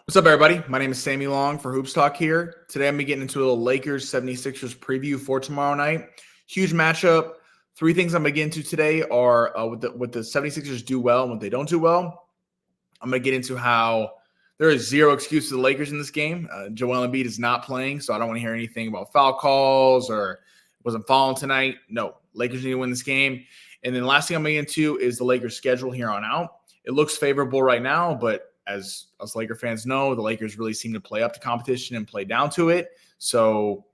What's up, everybody? My name is Sammy Long for Hoops Talk here. Today, I'm going to be getting into a little Lakers 76ers preview for tomorrow night. Huge matchup. Three things I'm going to get into today are what the 76ers do well and what they don't do well. I'm going to get into how there is zero excuse to the Lakers in this game. Joel Embiid is not playing, so I don't want to hear anything about foul calls or wasn't falling tonight. No, Lakers need to win this game. And then the last thing I'm going to get into is the Lakers' schedule here on out. It looks favorable right now, but as us Laker fans know, the Lakers really seem to play up to competition and play down to it. So,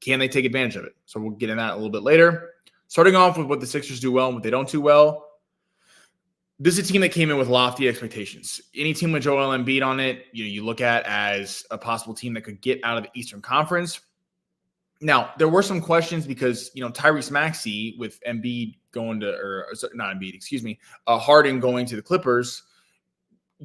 can they take advantage of it? So we'll get in that a little bit later. Starting off with what the Sixers do well and what they don't do well. This is a team that came in with lofty expectations. Any team with Joel Embiid on it, you look at as a possible team that could get out of the Eastern Conference. Now, there were some questions because, Tyrese Maxey with Embiid going to, or not Embiid, excuse me, Harden going to the Clippers.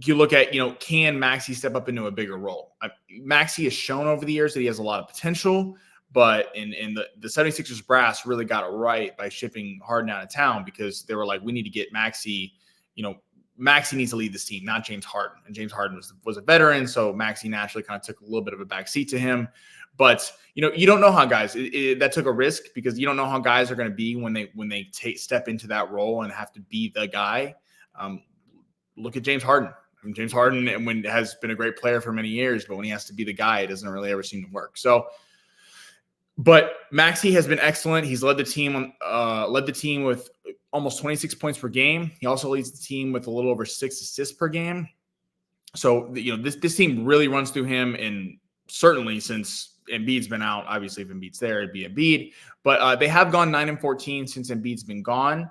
You look at, can Maxey step up into a bigger role? Maxey has shown over the years that he has a lot of potential, but in the 76ers brass really got it right by shipping Harden out of town because they were like, we need to get Maxey, Maxey needs to lead this team, not James Harden. And James Harden was a veteran, so Maxey naturally kind of took a little bit of a backseat to him. But, you don't know how guys, that took a risk because you don't know how guys are going to be when they step into that role and have to be the guy. Look at James Harden. James Harden has been a great player for many years, but when he has to be the guy, it doesn't really ever seem to work. So, but Maxey has been excellent. He's led the team with almost 26 points per game. He also leads the team with a little over 6 assists per game. So, this team really runs through him, and certainly since Embiid's been out, obviously if Embiid's there, it'd be Embiid. But they have gone 9-14 since Embiid's been gone.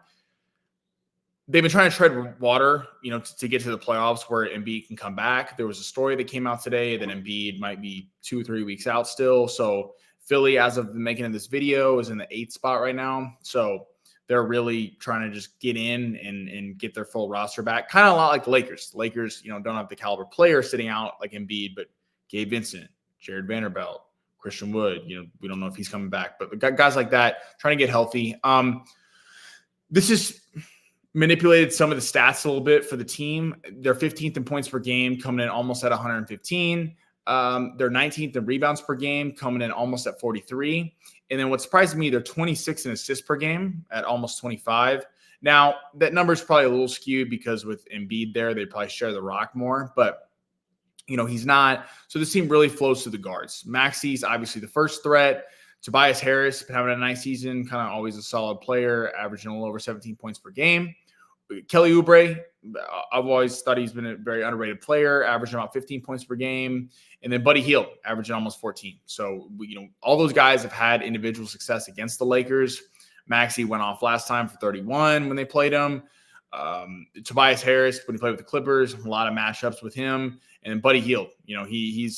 They've been trying to tread water, to get to the playoffs where Embiid can come back. There was a story that came out today that Embiid might be 2 or 3 weeks out still. So Philly, as of the making of this video, is in the 8th spot right now. So they're really trying to just get in and get their full roster back. Kind of a lot like the Lakers. The Lakers, don't have the caliber player sitting out like Embiid, but Gabe Vincent, Jared Vanderbilt, Christian Wood. We don't know if he's coming back, but guys like that trying to get healthy. This is manipulated some of the stats a little bit for the team. They're 15th in points per game, coming in almost at 115. They're 19th in rebounds per game, coming in almost at 43. And then what surprised me, they're 26th in assists per game at almost 25. Now, that number is probably a little skewed because with Embiid there, they probably share the rock more. But, he's not. So this team really flows to the guards. Maxey's obviously the first threat. Tobias Harris been having a nice season, kind of always a solid player, averaging a little over 17 points per game. Kelly Oubre, I've always thought he's been a very underrated player, averaging about 15 points per game. And then Buddy Hield, averaging almost 14. So, all those guys have had individual success against the Lakers. Maxey went off last time for 31 when they played him. Tobias Harris, when he played with the Clippers, a lot of matchups with him. And then Buddy Hield, he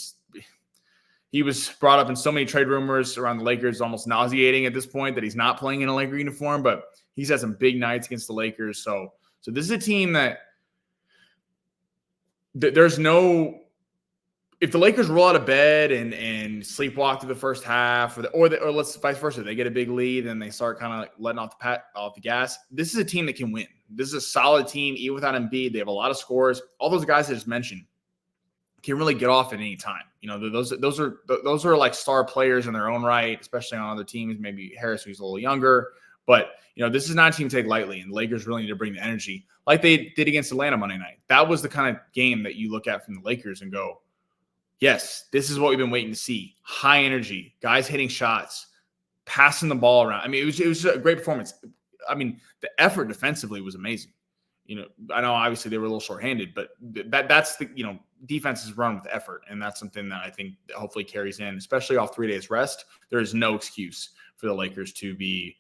was brought up in so many trade rumors around the Lakers, almost nauseating at this point that he's not playing in a Laker uniform, but he's had some big nights against the Lakers. So this is a team that there's no – if the Lakers roll out of bed and sleepwalk through the first half or let's vice versa, they get a big lead and they start kind of like letting off the gas, this is a team that can win. This is a solid team, even without Embiid. They have a lot of scores. All those guys I just mentioned can really get off at any time. Those are like star players in their own right, especially on other teams, maybe Harris, who's a little younger. But, this is not a team to take lightly, and the Lakers really need to bring the energy like they did against Atlanta Monday night. That was the kind of game that you look at from the Lakers and go, yes, this is what we've been waiting to see. High energy, guys hitting shots, passing the ball around. I mean, it was a great performance. I mean, the effort defensively was amazing. I know obviously they were a little shorthanded, but that's the, defense is run with effort. And that's something that I think that hopefully carries in, especially off 3 days rest. There is no excuse for the Lakers to be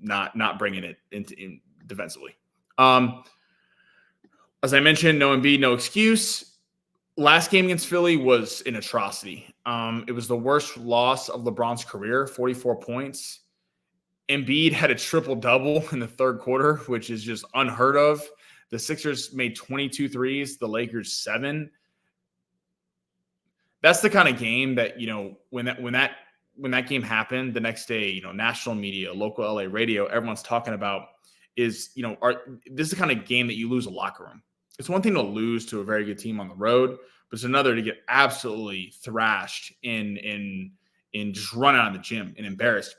not bringing it in defensively. As I mentioned, no Embiid, no excuse. Last game against Philly was an atrocity. It was the worst loss of LeBron's career, 44 points. Embiid had a triple-double in the third quarter, which is just unheard of. The Sixers made 22 threes, the Lakers 7. That's the kind of game that, when that game happened the next day, national media, local LA radio, everyone's talking about is, this is the kind of game that you lose a locker room. it's one thing to lose to a very good team on the road, but it's another to get absolutely thrashed in just run out of the gym and embarrassed.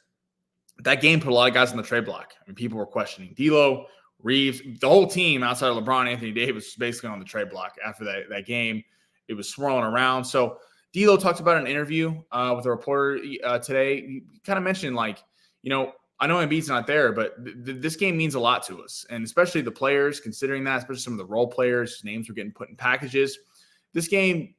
That game put a lot of guys on the trade block. I mean, people were questioning D'Lo, Reeves, the whole team outside of LeBron, Anthony Davis was basically on the trade block after that game. It was swirling around. So D'Lo talked about an interview with a reporter today. He kind of mentioned, like, I know Embiid's not there, but this game means a lot to us, and especially the players, considering that, especially some of the role players, whose names were getting put in packages. This game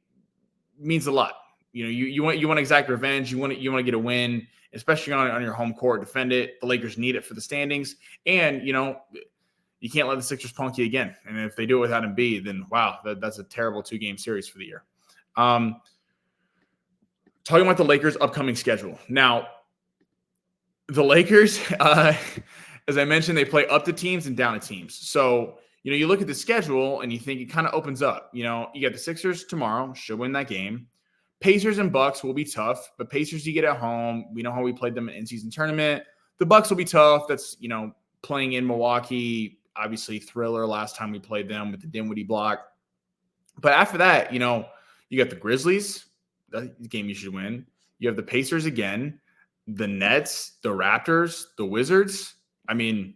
means a lot. You want to exact revenge. You want to get a win, especially on your home court. Defend it. The Lakers need it for the standings, and you can't let the Sixers punk you again. And if they do it without Embiid, then wow, that's a terrible 2-game series for the year. Talking about the Lakers' upcoming schedule now. The Lakers, as I mentioned, they play up to teams and down to teams. So, you look at the schedule and you think it kind of opens up. You got the Sixers tomorrow, should win that game. Pacers and Bucks will be tough, but Pacers you get at home. We know how we played them in in-season tournament. The Bucks will be tough. That's, playing in Milwaukee, obviously thriller last time we played them with the Dinwiddie block. But after that, you got the Grizzlies, the game you should win. You have the Pacers again. The Nets, the Raptors, the Wizards. I mean,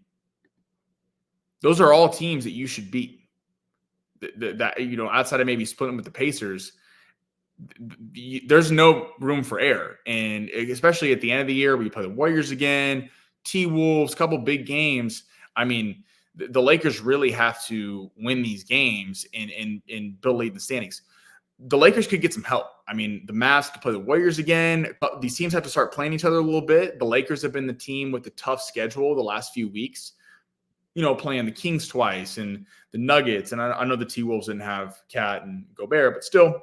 those are all teams that you should beat. That outside of maybe splitting with the Pacers, there's no room for error. And especially at the end of the year, we play the Warriors again, T-Wolves, a couple big games. I mean, the Lakers really have to win these games and build lead in the standings. The Lakers could get some help. I mean, the Mavs could play the Warriors again. These teams have to start playing each other a little bit. The Lakers have been the team with the tough schedule the last few weeks, playing the Kings twice and the Nuggets. And I know the T-Wolves didn't have Cat and Gobert, but still,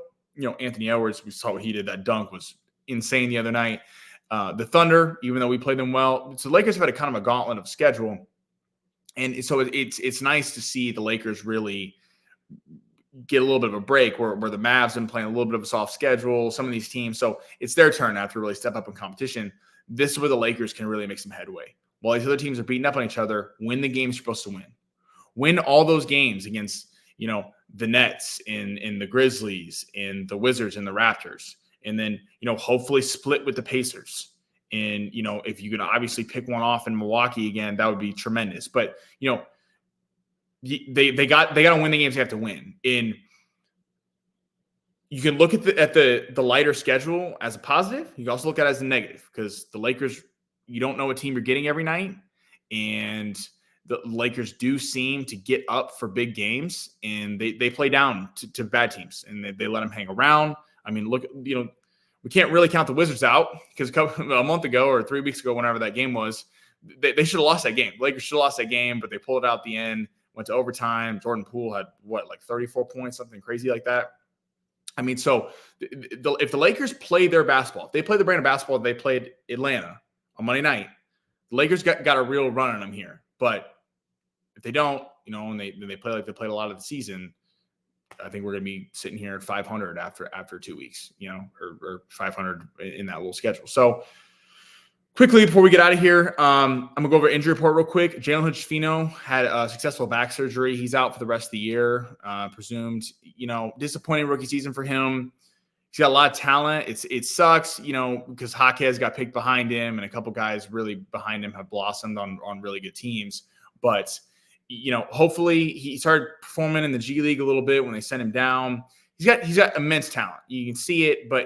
Anthony Edwards, we saw what he did. That dunk was insane the other night. The Thunder, even though we played them well. So the Lakers have had a kind of a gauntlet of schedule. And so it's nice to see the Lakers really get a little bit of a break where the Mavs have been playing a little bit of a soft schedule, some of these teams. So it's their turn now to really step up in competition. This is where the Lakers can really make some headway. While these other teams are beating up on each other, win the games you're supposed to win. Win all those games against, the Nets and the Grizzlies and the Wizards and the Raptors. And then, hopefully split with the Pacers. And, if you can obviously pick one off in Milwaukee again, that would be tremendous. But, they got to win the games they have to win. And you can look at the lighter schedule as a positive. You can also look at it as a negative because the Lakers, you don't know what team you're getting every night. And the Lakers do seem to get up for big games, and they play down to bad teams, and they let them hang around. I mean, look, we can't really count the Wizards out because a month ago or 3 weeks ago, whenever that game was, they should have lost that game. The Lakers should have lost that game, but they pulled it out at the end. Went to overtime. Jordan Poole had 34 points, something crazy like that. I mean, so if the Lakers play their basketball, if they play the brand of basketball they played Atlanta on Monday night, the Lakers got a real run on them here. But if they don't, and they play like they played a lot of the season, I think we're going to be sitting here at 500 after 2 weeks, or 500 in that little schedule. So quickly, before we get out of here, I'm going to go over injury report real quick. Jalen Hood-Schifino had a successful back surgery. He's out for the rest of the year, presumed. Disappointing rookie season for him. He's got a lot of talent. It sucks, because Jaquez got picked behind him, and a couple guys really behind him have blossomed on really good teams. But, hopefully he started performing in the G League a little bit when they sent him down. He's got immense talent. You can see it, but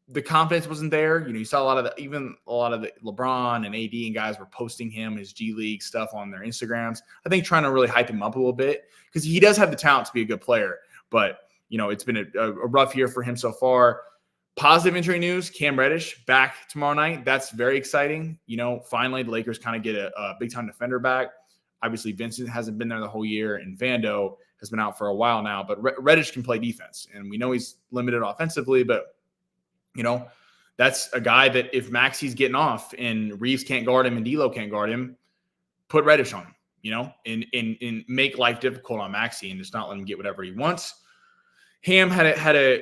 the confidence wasn't there. You saw a lot of the LeBron and AD and guys were posting his G League stuff on their Instagrams. I think trying to really hype him up a little bit because he does have the talent to be a good player. But, it's been a rough year for him so far. Positive injury news, Cam Reddish back tomorrow night. That's very exciting. Finally the Lakers kind of get a big-time defender back. Obviously Vincent hasn't been there the whole year, and Vando has been out for a while now. But Reddish can play defense, and we know he's limited offensively, but that's a guy that if Maxi's getting off and Reeves can't guard him and D'Lo can't guard him, put Reddish on him, and make life difficult on Maxi and just not let him get whatever he wants. Ham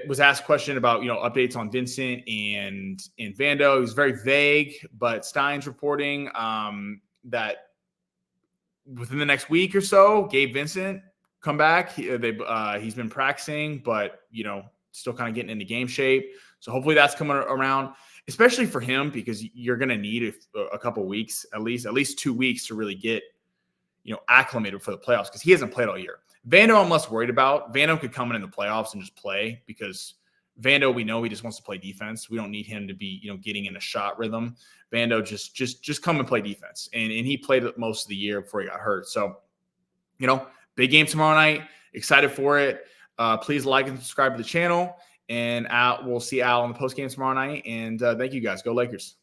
was asked a question about, updates on Vincent and Vando. He was very vague, but Stein's reporting that within the next week or so, Gabe Vincent come back. He's been practicing, but still kind of getting into game shape. So hopefully that's coming around, especially for him, because you're going to need a couple weeks, at least 2 weeks to really get acclimated for the playoffs, because he hasn't played all year. Vando, I'm less worried about. Vando could come in the playoffs and just play, because Vando, we know he just wants to play defense. We don't need him to be, getting in a shot rhythm. Vando just come and play defense. And he played most of the year before he got hurt. So, big game tomorrow night. Excited for it. Please like and subscribe to the channel. And we'll see Al on the post game tomorrow night. And thank you guys. Go Lakers.